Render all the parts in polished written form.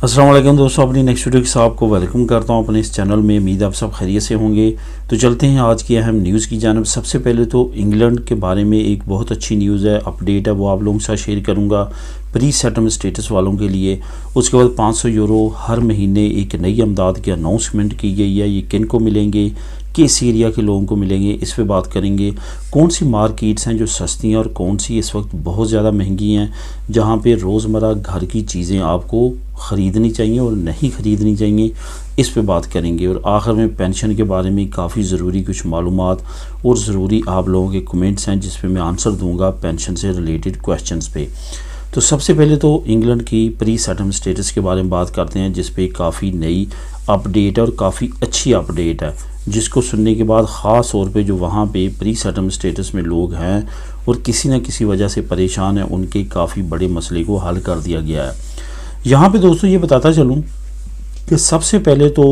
अस्सलाम वालेकुम दोस्तों, अपनी नेक्स्ट वीडियो के साथ आपको वेलकम करता हूं अपने इस चैनल में। उम्मीद आप सब खैरियत से होंगे। तो चलते हैं आज की अहम न्यूज़ की जानिब। सबसे पहले तो इंग्लैंड के बारे में एक बहुत अच्छी न्यूज़ है, अपडेट है, वो आप लोगों के साथ शेयर करूंगा प्री सेटलमेंट स्टेटस वालों के लिए। उसके बाद 500 यूरो हर महीने एक नई अमदाद की अनाउंसमेंट की गई है। ये किन को मिलेंगे, किस एरिया के लोगों को मिलेंगे, इस पे बात करेंगे। कौन सी मार्केट्स हैं जो सस्ती हैं और कौन सी इस वक्त बहुत ज़्यादा महंगी हैं, जहां पे रोज़मर्रा घर की चीज़ें आपको ख़रीदनी चाहिए और नहीं ख़रीदनी चाहिए, इस पे बात करेंगे। और आखिर में पेंशन के बारे में काफ़ी ज़रूरी कुछ मालूमात और ज़रूरी आप लोगों के कमेंट्स हैं जिस पे मैं आंसर दूंगा पेंशन से रिलेटेड क्वेश्चंस पे। तो सबसे पहले तो इंग्लैंड की प्री सेटलमेंट स्टेटस के बारे में बात करते हैं, जिस पे काफ़ी नई अपडेट है और काफ़ी अच्छी अपडेट है, जिसको सुनने के बाद ख़ास तौर पे जो वहाँ पे प्री सेटलमेंट स्टेटस में लोग हैं और किसी न किसी वजह से परेशान हैं, उनके काफ़ी बड़े मसले को हल कर दिया गया है। यहाँ पे दोस्तों ये बताता चलूँ कि सबसे पहले तो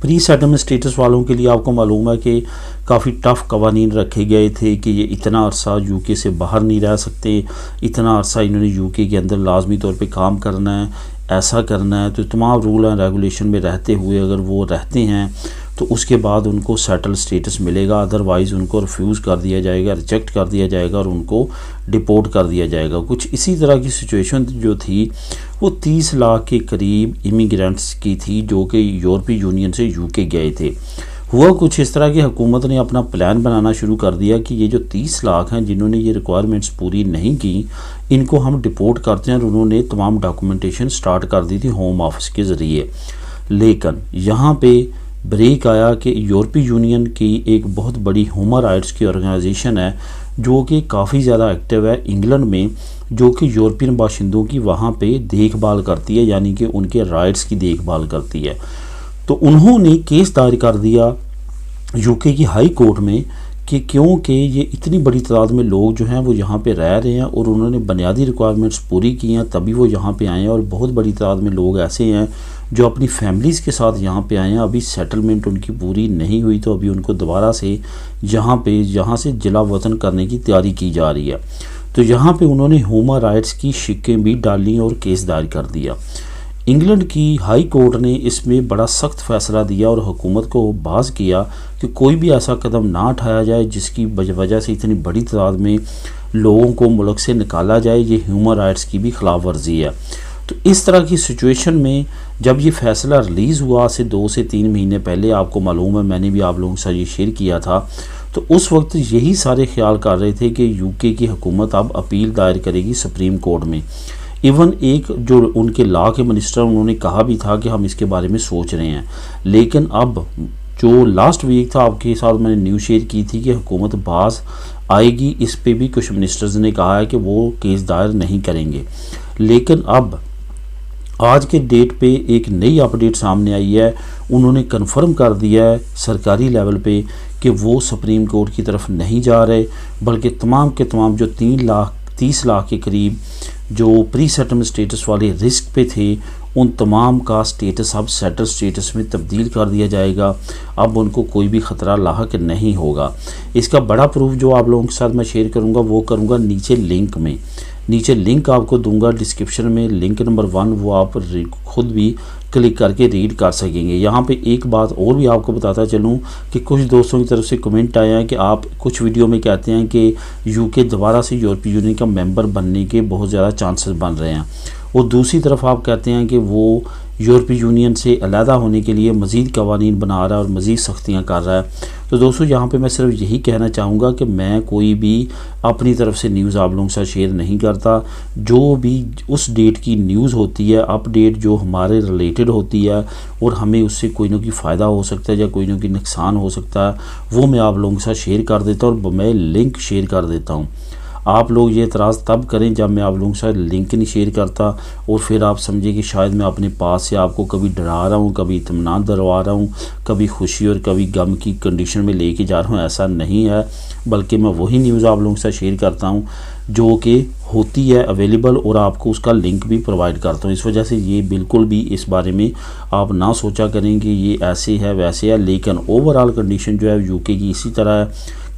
प्री सेटलमेंट स्टेटस वालों के लिए आपको मालूम है कि काफ़ी टफ़ कवानीन रखे गए थे कि ये इतना अरसा यूके से बाहर नहीं रह सकते, इतना अरसा इन्होंने यूके के अंदर लाजमी तौर पे काम करना है, ऐसा करना है। तो तमाम रूल एंड रेगुलेशन में रहते हुए अगर वो रहते हैं तो उसके बाद उनको सेटल स्टेटस मिलेगा, अदरवाइज़ उनको रिफ्यूज़ कर दिया जाएगा, रिजेक्ट कर दिया जाएगा और उनको डिपोर्ट कर दिया जाएगा। कुछ इसी तरह की सिचुएशन जो थी वो 30 लाख के करीब इमिग्रेंट्स की थी जो कि यूरोपीय यूनियन से यूके गए थे। हुआ कुछ इस तरह की हुकूमत ने अपना प्लान बनाना शुरू कर दिया कि ये जो 30 लाख हैं जिन्होंने ये रिक्वायरमेंट्स पूरी नहीं की, इनको हम डिपोर्ट करते हैं। और उन्होंने तमाम डॉक्यूमेंटेशन स्टार्ट कर दी थी होम ऑफिस के ज़रिए। लेकिन यहाँ पे ब्रेक आया कि यूरोपीय यूनियन की एक बहुत बड़ी ह्यूमन राइट्स की ऑर्गेनाइजेशन है जो कि काफ़ी ज़्यादा एक्टिव है इंग्लैंड में, जो कि यूरोपियन बाशिंदों की वहाँ पे देखभाल करती है, यानी कि उनके राइट्स की देखभाल करती है। तो उन्होंने केस दायर कर दिया यूके की हाई कोर्ट में कि क्योंकि ये इतनी बड़ी तादाद में लोग जो हैं वो यहाँ पे रह रहे हैं और उन्होंने बुनियादी रिक्वायरमेंट्स पूरी की हैं तभी वो यहाँ पे आए हैं, और बहुत बड़ी तादाद में लोग ऐसे हैं जो अपनी फैमिलीज़ के साथ यहाँ पे आए हैं, अभी सेटलमेंट उनकी पूरी नहीं हुई, तो अभी उनको दोबारा से यहाँ से जिला वतन करने की तैयारी की जा रही है। तो यहाँ पे उन्होंने ह्यूमन राइट्स की शिक्कें भी डाली और केस दायर कर दिया। इंग्लैंड की हाई कोर्ट ने इसमें बड़ा सख्त फैसला दिया और हुकूमत को बाज़ किया कि कोई भी ऐसा कदम ना उठाया जाए जिसकी वजह से इतनी बड़ी तादाद में लोगों को मुल्क से निकाला जाए। ये ह्यूमन राइट्स की भी खिलाफ वर्जी है। तो इस तरह की सिचुएशन में जब ये फ़ैसला रिलीज़ हुआ से 2 से 3 महीने पहले, आपको मालूम है मैंने भी आप लोगों के साथ ये शेयर किया था, तो उस वक्त यही सारे ख्याल कर रहे थे कि यूके की हुकूमत अब अपील दायर करेगी सुप्रीम कोर्ट में। इवन एक जो उनके लॉ के मिनिस्टर, उन्होंने कहा भी था कि हम इसके बारे में सोच रहे हैं। लेकिन अब जो लास्ट वीक था आपके साथ मैंने न्यूज़ शेयर की थी कि हुकूमत बाज आएगी, इस पे भी कुछ मिनिस्टर्स ने कहा है कि वो केस दायर नहीं करेंगे। लेकिन अब आज के डेट पे एक नई अपडेट सामने आई है, उन्होंने कन्फर्म कर दिया है सरकारी लेवल पे कि वो सुप्रीम कोर्ट की तरफ नहीं जा रहे, बल्कि तमाम के तमाम जो 30 लाख के करीब जो प्री सेटलमेंट स्टेटस वाले रिस्क पे थे, उन तमाम का स्टेटस अब सेटल स्टेटस में तब्दील कर दिया जाएगा। अब उनको कोई भी ख़तरा लाहक नहीं होगा। इसका बड़ा प्रूफ जो आप लोगों के साथ मैं शेयर करूंगा वो करूंगा नीचे लिंक में। नीचे लिंक आपको दूंगा डिस्क्रिप्शन में, लिंक नंबर 1, वो आप खुद भी क्लिक करके रीड कर सकेंगे। यहाँ पे एक बात और भी आपको बताता चलूँ कि कुछ दोस्तों की तरफ से कमेंट आया है कि आप कुछ वीडियो में कहते हैं कि यूके दोबारा से यूरोपीय यूनियन का मेंबर बनने के बहुत ज़्यादा चांसेस बन रहे हैं, और दूसरी तरफ आप कहते हैं कि वो यूरोपीय यूनियन से अलहदा होने के लिए मज़ीद कवानीन बना रहा है और मज़ीद सख्तियाँ कर रहा है। तो दोस्तों यहाँ पे मैं सिर्फ यही कहना चाहूँगा कि मैं कोई भी अपनी तरफ से न्यूज़ आप लोगों के साथ शेयर नहीं करता। जो भी उस डेट की न्यूज़ होती है, अपडेट जो हमारे रिलेटेड होती है और हमें उससे कोई ना कोई फ़ायदा हो सकता है या कोई ना कोई नुकसान हो सकता है, वो मैं आप लोगों के साथ शेयर कर देता हूँ और मैं लिंक शेयर कर देता हूँ। आप लोग ये एतराज़ तब करें जब मैं आप लोगों के साथ लिंक नहीं शेयर करता और फिर आप समझे कि शायद मैं अपने पास से आपको कभी डरा रहा हूँ, कभी इत्मीनान दिलवा रहा हूँ, कभी खुशी और कभी गम की कंडीशन में लेके जा रहा हूँ। ऐसा नहीं है, बल्कि मैं वही न्यूज़ आप लोगों के साथ शेयर करता हूँ जो कि होती है अवेलेबल और आपको उसका लिंक भी प्रोवाइड करता हूँ। इस वजह से ये बिल्कुल भी इस बारे में आप ना सोचा करें कि ये ऐसे है वैसे है। लेकिन ओवरऑल कंडीशन जो है यूके की इसी तरह है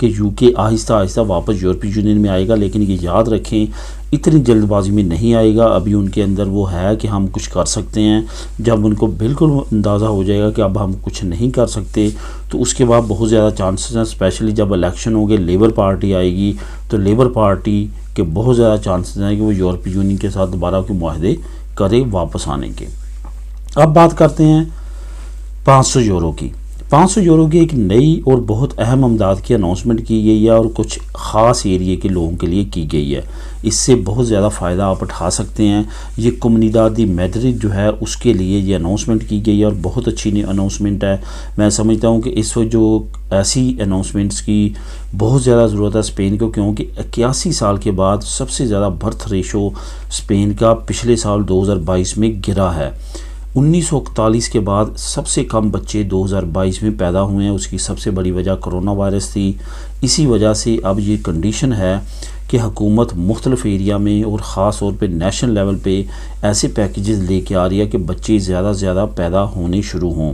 कि यूके आहिस्ता आहिस्ता वापस यूरोपीय यूनियन में आएगा। लेकिन ये याद रखें इतनी जल्दबाजी में नहीं आएगा। अभी उनके अंदर वो है कि हम कुछ कर सकते हैं। जब उनको बिल्कुल अंदाज़ा हो जाएगा कि अब हम कुछ नहीं कर सकते, तो उसके बाद बहुत ज़्यादा चांसेस हैं, स्पेशली जब इलेक्शन होंगे, लेबर पार्टी आएगी, तो लेबर पार्टी के बहुत ज़्यादा चांसेस हैं कि वो यूरोपीय यूनियन के साथ दोबारा के मुआहदे करे वापस आने के। अब बात करते हैं 500 यूरो की। 500 यूरो की एक नई और बहुत अहम इमदाद की अनाउंसमेंट की गई है और कुछ ख़ास एरिए के लोगों के लिए की गई है। इससे बहुत ज़्यादा फ़ायदा आप उठा सकते हैं। ये कम्युनिदाद दी मैड्रिड जो है उसके लिए ये अनाउंसमेंट की गई है और बहुत अच्छी अनाउंसमेंट है। मैं समझता हूँ कि इस वक्त जो ऐसी अनाउंसमेंट्स की बहुत ज़्यादा ज़रूरत है स्पेन को, क्योंकि 81 साल के बाद सबसे ज़्यादा बर्थ रेशो स्पेन का पिछले साल 2022 में गिरा है। 1941 के बाद सबसे कम बच्चे 2022 में पैदा हुए हैं। उसकी सबसे बड़ी वजह कोरोना वायरस थी। इसी वजह से अब ये कंडीशन है कि हुकूमत मुख्तलिफ एरिया में और ख़ास तौर पे नेशनल लेवल पे ऐसे पैकेजेस लेके आ रही है कि बच्चे ज़्यादा से ज़्यादा पैदा होने शुरू हों।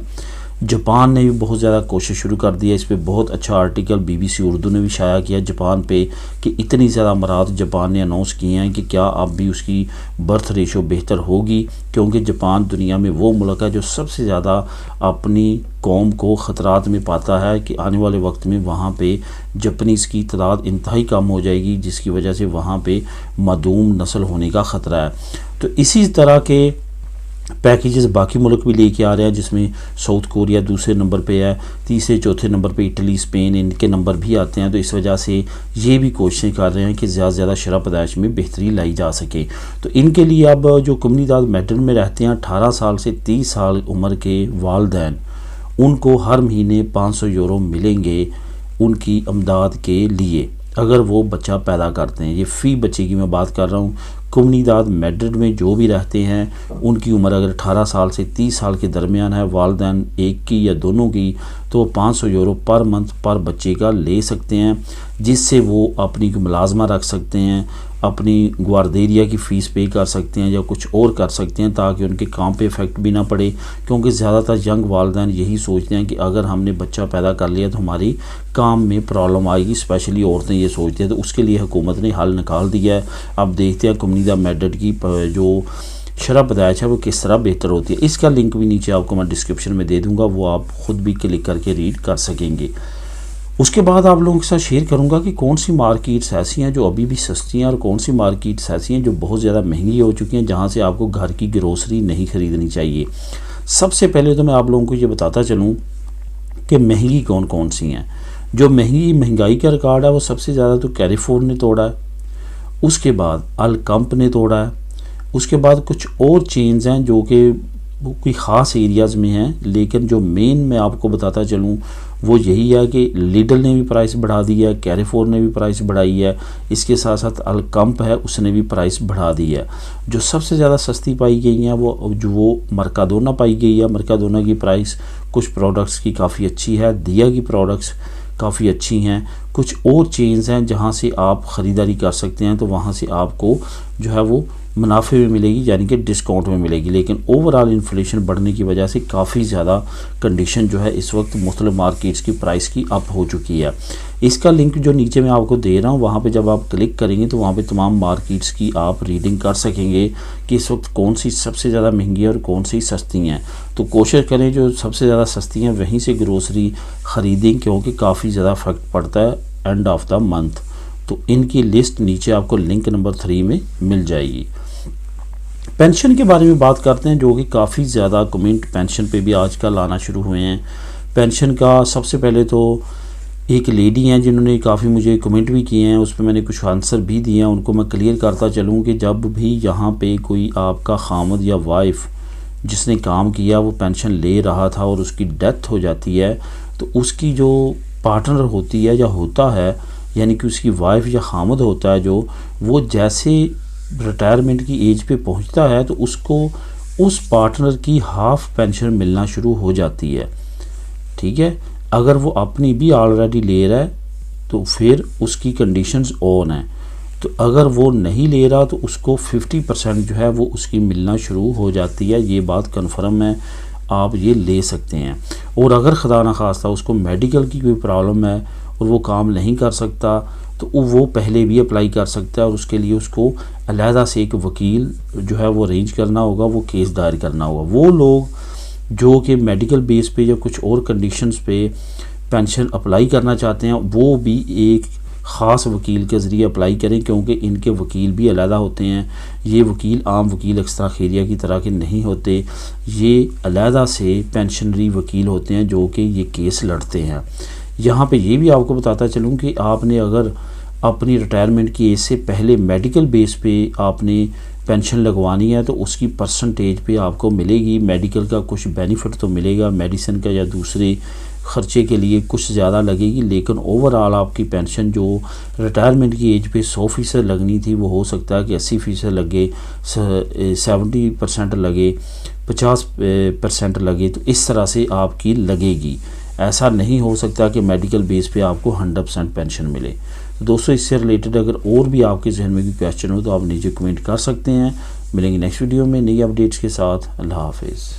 जापान ने भी बहुत ज़्यादा कोशिश शुरू कर दी है। इस पे बहुत अच्छा आर्टिकल BBC उर्दू ने भी शाया किया जापान पे कि इतनी ज़्यादा अमरात जापान ने अनाउंस किए हैं कि क्या अब भी उसकी बर्थ रेशो बेहतर होगी, क्योंकि जापान दुनिया में वो मुल्क है जो सबसे ज़्यादा अपनी कौम को ख़तरात में पाता है कि आने वाले वक्त में वहाँ पे जापानीज़ की तादाद इंतहाई कम हो जाएगी, जिसकी वजह से वहाँ पे मादूम नस्ल होने का ख़तरा है। तो इसी तरह के पैकेजेस बाकी मुल्क भी लेके आ रहे हैं, जिसमें साउथ कोरिया दूसरे नंबर पे है, तीसरे चौथे नंबर पे इटली, स्पेन, इनके नंबर भी आते हैं। तो इस वजह से ये भी कोशिशें कर रहे हैं कि ज़्यादा से ज़्यादा शरह पैदाइश में बेहतरी लाई जा सके। तो इनके लिए अब जो कम्युनिदाद मैड्रिड में रहते हैं 18 साल से 30 साल उम्र के वालिदैन, उनको हर महीने 500 यूरो मिलेंगे उनकी इमदाद के लिए अगर वो बच्चा पैदा करते हैं। ये फ़ी बच्चे की मैं बात कर रहा हूँ। कम्युनिदाद मैड्रिड में जो भी रहते हैं उनकी उम्र अगर 18 साल से 30 साल के दरमियान है, वालिदैन एक की या दोनों की, तो 500 यूरो पर मंथ पर बच्चे का ले सकते हैं, जिससे वो अपनी मुलाजमा रख सकते हैं, अपनी ग्वारदेरिया की फ़ीस पे कर सकते हैं या कुछ और कर सकते हैं, ताकि उनके काम पे इफ़ेक्ट भी ना पड़े। क्योंकि ज़्यादातर यंग वालिदैन यही सोचते हैं कि अगर हमने बच्चा पैदा कर लिया तो हमारी काम में प्रॉब्लम आएगी, स्पेशली औरतें ये सोचती हैं। तो उसके लिए हुकूमत ने हल निकाल दिया है। अब देखते हैं कम्युनिदाद मैड्रिड की जो शरह पैदाइश है वो किस तरह बेहतर होती है। इसका लिंक भी नीचे आपको मैं डिस्क्रिप्शन में दे दूँगा, वो आप ख़ुद भी क्लिक करके रीड कर सकेंगे। उसके बाद आप लोगों के साथ शेयर करूंगा कि कौन सी मार्केट्स ऐसी हैं जो अभी भी सस्ती हैं और कौन सी मार्केट्स ऐसी हैं जो बहुत ज़्यादा महंगी हो चुकी हैं, जहां से आपको घर की ग्रोसरी नहीं ख़रीदनी चाहिए। सबसे पहले तो मैं आप लोगों को ये बताता चलूं कि महंगी कौन कौन सी हैं। जो महंगाई का रिकॉर्ड है वो सबसे ज़्यादा तो कैरिफोर ने तोड़ा है, उसके बाद अल कंप ने तोड़ा है, उसके बाद कुछ और चेन्स हैं जो कि कोई ख़ास एरियाज़ में हैं, लेकिन जो मेन मैं आपको बताता चलूँ वो यही है कि लिडल ने भी प्राइस बढ़ा दी है, कैरिफोर ने भी प्राइस बढ़ाई है, इसके साथ साथ अल कंप है उसने भी प्राइस बढ़ा दी है। जो सबसे ज़्यादा सस्ती पाई गई हैं वो मर्काडोना पाई गई है। मर्काडोना की प्राइस कुछ प्रोडक्ट्स की काफ़ी अच्छी है, दिया की प्रोडक्ट्स काफ़ी अच्छी हैं। कुछ और चेन्स हैं जहाँ से आप ख़रीदारी कर सकते हैं, तो वहाँ से आपको जो है वो मुनाफे में मिलेगी, यानी कि डिस्काउंट में मिलेगी। लेकिन ओवरऑल इन्फ्लेशन बढ़ने की वजह से काफ़ी ज़्यादा कंडीशन जो है इस वक्त मुख्तलिफ मार्केट्स की प्राइस की अप हो चुकी है। इसका लिंक जो नीचे मैं आपको दे रहा हूँ वहाँ पे जब आप क्लिक करेंगे तो वहाँ पे तमाम मार्केट्स की आप रीडिंग कर सकेंगे कि इस वक्त कौन सी सबसे ज़्यादा महंगी है और कौन सी सस्ती हैं। तो कोशिश करें जो सबसे ज़्यादा सस्ती हैं वहीं से ग्रोसरी ख़रीदें, क्योंकि काफ़ी ज़्यादा इफेक्ट पड़ता है एंड ऑफ द मंथ। तो इनकी लिस्ट नीचे आपको लिंक नंबर 3 में मिल जाएगी। पेंशन के बारे में बात करते हैं, जो कि काफ़ी ज़्यादा कमेंट पेंशन पे भी आजकल आना शुरू हुए हैं। पेंशन का सबसे पहले तो एक लेडी हैं जिन्होंने काफ़ी मुझे कमेंट भी किए हैं, उस पर मैंने कुछ आंसर भी दिए हैं, उनको मैं क्लियर करता चलूँ कि जब भी यहाँ पे कोई आपका खामद या वाइफ जिसने काम किया वो पेंशन ले रहा था और उसकी डेथ हो जाती है, तो उसकी जो पार्टनर होती है या होता है, यानी कि उसकी वाइफ या खामद होता है जो, वो जैसे रिटायरमेंट की एज पे पहुंचता है तो उसको उस पार्टनर की हाफ पेंशन मिलना शुरू हो जाती है। ठीक है, अगर वो अपनी भी ऑलरेडी ले रहा है तो फिर उसकी कंडीशंस ऑन है। तो अगर वो नहीं ले रहा तो उसको 50% जो है वो उसकी मिलना शुरू हो जाती है। ये बात कन्फर्म है, आप ये ले सकते हैं। और अगर खुदा न खास्ता उसको मेडिकल की कोई प्रॉब्लम है और वो काम नहीं कर सकता, तो वो पहले भी अप्लाई कर सकता है और उसके लिए उसको अलहदा से एक वकील जो है वो अरेंज करना होगा, वो केस दायर करना होगा। वो लोग जो कि मेडिकल बेस पे या कुछ और कंडीशंस पे पेंशन अप्लाई करना चाहते हैं वो भी एक ख़ास वकील के ज़रिए अप्लाई करें, क्योंकि इनके वकील भी अलहदा होते हैं। ये वकील आम वकील एक्स्ट्रा खैरिया की तरह के नहीं होते, ये अलहदा से पेंशनरी वकील होते हैं जो कि ये केस लड़ते हैं। यहाँ पे ये भी आपको बताता चलूँ कि आपने अगर अपनी रिटायरमेंट की एज से पहले मेडिकल बेस पे आपने पेंशन लगवानी है तो उसकी परसेंटेज पे आपको मिलेगी। मेडिकल का कुछ बेनिफिट तो मिलेगा, मेडिसिन का या दूसरे ख़र्चे के लिए कुछ ज़्यादा लगेगी, लेकिन ओवरऑल आपकी पेंशन जो रिटायरमेंट की एज पे 100% लगनी थी वो हो सकता है कि 80% लगे, 70% लगे, 50% लगे, तो इस तरह से आपकी लगेगी। ऐसा नहीं हो सकता कि मेडिकल बेस पे आपको 100% पेंशन मिले। तो दोस्तों इससे रिलेटेड अगर और भी आपके जहन में कोई क्वेश्चन हो तो आप नीचे कमेंट कर सकते हैं। मिलेंगे नेक्स्ट वीडियो में नई अपडेट्स के साथ। अल्लाह हाफिज़।